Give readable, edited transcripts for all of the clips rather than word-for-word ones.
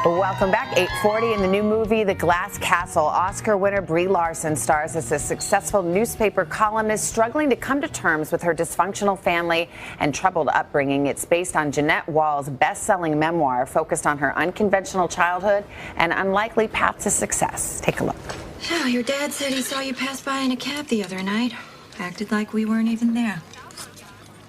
Welcome back. 8:40 in the new movie, The Glass Castle. Oscar winner Brie Larson stars as a successful newspaper columnist struggling to come to terms with her dysfunctional family and troubled upbringing. It's based on Jeanette Wall's best-selling memoir focused on her unconventional childhood and unlikely path to success. Take a look. Oh, your dad said he saw you pass by in a cab the other night. Acted like we weren't even there.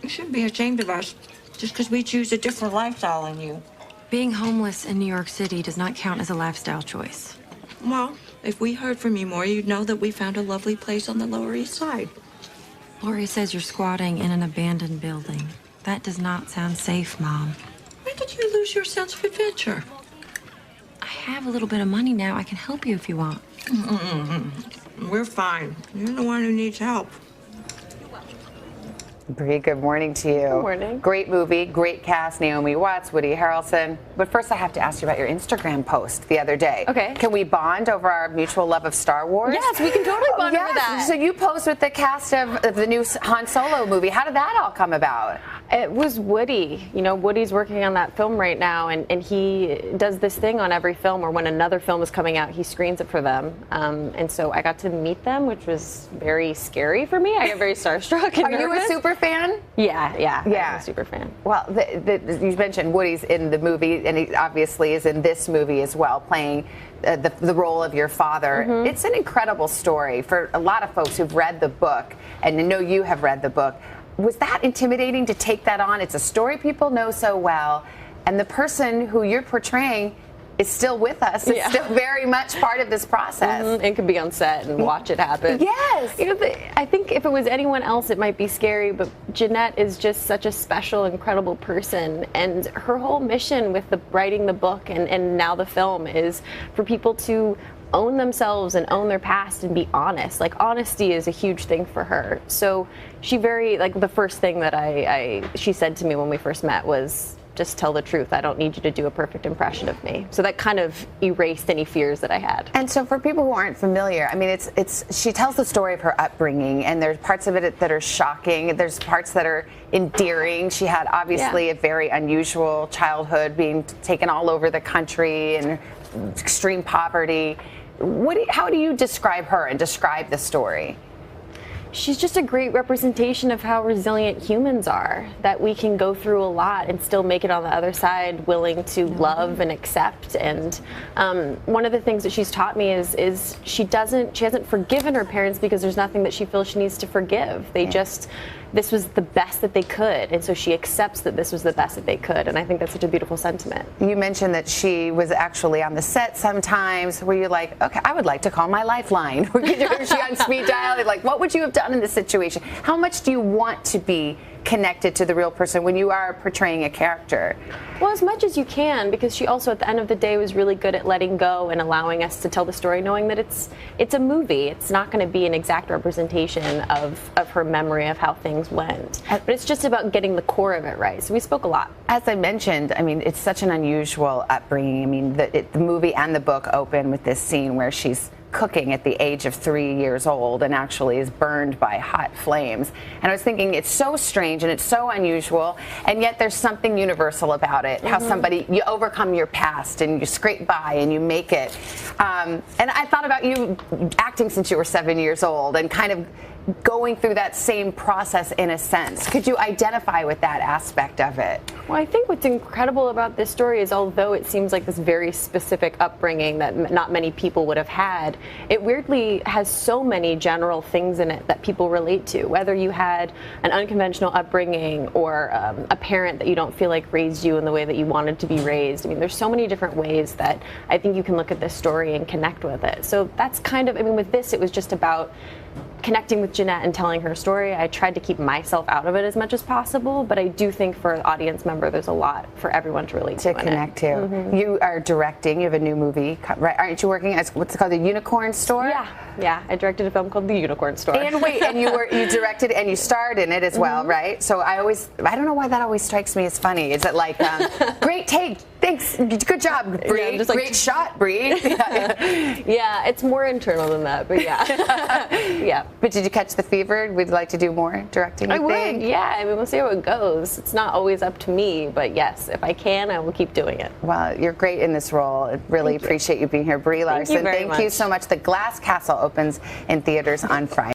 You shouldn't be ashamed of us just because we choose a different lifestyle than you. Being homeless in New York City does not count as a lifestyle choice. Well, if we heard from you more, you'd know that we found a lovely place on the Lower East Side. Lori says you're squatting in an abandoned building. That does not sound safe, Mom. When did you lose your sense of adventure? I have a little bit of money now. I can help you if you want. We're fine. You're the one who needs help. Brie, good morning to you. Good morning. Great movie, great cast, Naomi Watts, Woody Harrelson. But first I have to ask you about your Instagram post the other day. Okay. Can we bond over our mutual love of Star Wars? Yes, we can totally bond over that. So you post with the cast of the new Han Solo movie. How did that all come about? It was Woody. You know, Woody's working on that film right now, and he does this thing on every film where when another film is coming out, he screens it for them. And so I got to meet them, which was very scary for me. I got very starstruck and Are you a super fan? Yeah. I'm a super fan. Well, you mentioned Woody's in the movie, and he obviously is in this movie as well, playing the role of your father. Mm-hmm. It's an incredible story for a lot of folks who've read the book, and I know you have read the book. Was that intimidating to take that on? It's a story people know so well, and the person who you're portraying is still with us. It's still very much part of this process. Mm-hmm. And could be on set and watch it happen. Yes. You know, I think if it was anyone else, it might be scary, but Jeanette is just such a special, incredible person. And her whole mission with writing the book and now the film is for people to own themselves and own their past and be honest. Like, honesty is a huge thing for her. So she the first thing that she said to me when we first met was, just tell the truth. I don't need you to do a perfect impression of me. So that kind of erased any fears that I had. And so for people who aren't familiar, I mean, she tells the story of her upbringing, and there's parts of it that are shocking. There's parts that are endearing. She had obviously a very unusual childhood, being taken all over the country and extreme poverty. How do you describe her and describe the story? She's just a great representation of how resilient humans are, that we can go through a lot and still make it on the other side, willing to love and accept. And one of the things that she's taught me is she hasn't forgiven her parents because there's nothing that she feels she needs to forgive. This was the best that they could, and so she accepts that this was the best that they could, and I think that's such a beautiful sentiment. You mentioned that she was actually on the set sometimes where you're like, okay, I would like to call my lifeline. Is she on speed dial? Like, what would you have done in this situation? How much do you want to be connected to the real person when you are portraying a character? Well, as much as you can, because she also at the end of the day was really good at letting go and allowing us to tell the story, knowing that it's a movie. It's not going to be an exact representation of her memory of how things went, but it's just about getting the core of it right. So we spoke a lot. As I mentioned, I mean, it's such an unusual upbringing. I mean, the movie and the book open with this scene where she's cooking at the age of 3 years old and actually is burned by hot flames. And I was thinking, it's so strange and it's so unusual, and yet there's something universal about it. How you overcome your past and you scrape by and you make it. And I thought about you acting since you were 7 years old and kind of going through that same process in a sense. Could you identify with that aspect of it? Well, I think what's incredible about this story is, although it seems like this very specific upbringing that not many people would have had, it weirdly has so many general things in it that people relate to. Whether you had an unconventional upbringing or a parent that you don't feel like raised you in the way that you wanted to be raised. I mean, there's so many different ways that I think you can look at this story and connect with it. So that's kind of, I mean, with this, it was just about connecting with Jeanette and telling her story. I tried to keep myself out of it as much as possible, but I do think for an audience member, there's a lot for everyone to relate to connect to. You are directing. You have a new movie, right? Aren't you working as what's called the Unicorn Store? Yeah. I directed a film called The Unicorn Store. And wait, and you directed and you starred in it as well, right? So I don't know why that always strikes me as funny. Is it like great take? Thanks. Good job, Brie. just like- Great shot, Brie. Yeah, it's more internal than that, but yeah. Yeah. But did you catch the fever? Would you like to do more directing? I you would, think? yeah. I mean, we'll see how it goes. It's not always up to me, but yes, if I can, I will keep doing it. Well, you're great in this role. I really appreciate you being here. Brie Larson, very thank you much. so much. The Glass Castle opens in theaters on Friday.